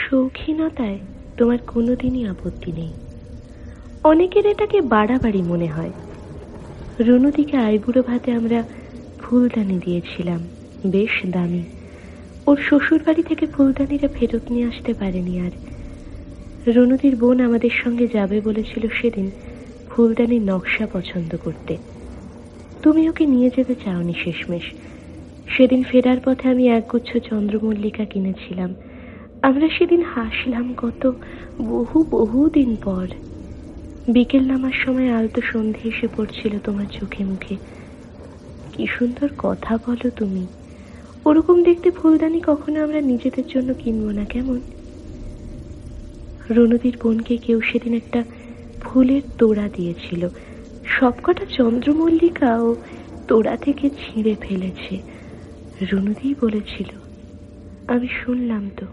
শৌখিনতায় তোমার কোনোদিনই আপত্তি নেই। অনেকের এটাকে বাড়াবাড়ি মনে হয়। রুনুদিকে আইবুড়ো ভাতে আমরা ফুলদানি দিয়েছিলাম, বেশ দামি। ওর শ্বশুর বাড়ি থেকে ফুলদানিটা ফেরত নিয়ে আসতে পারেনি। আর রুনুদির বোন আমাদের সঙ্গে যাবে বলেছিল সেদিন ফুলদানির নকশা পছন্দ করতে। তুমি ওকে নিয়ে যেতে চাওনি শেষমেশ। সেদিন ফেরার পথে আমি একগুচ্ছ চন্দ্রমল্লিকা কিনেছিলাম। আমরা সেদিন হাসলাম কত, বহুদিন পর। বিকেল নামার সময় আলতো সন্ধে এসে পড়ছিল তোমার চোখে মুখে। কি সুন্দর কথা বলো তুমি। ওরকম দেখতে ফুলদানি কখনো আমরা নিজেদের জন্য কিনবো না, কেমন? রুনুদির বোনকে কেউ সেদিন একটা ফুলের তোড়া দিয়েছিল। সবকটা চন্দ্রমল্লিকা ও তোড়া থেকে ছিঁড়ে ফেলেছে। রুনুদিই বলেছিল, আমি শুনলাম তো।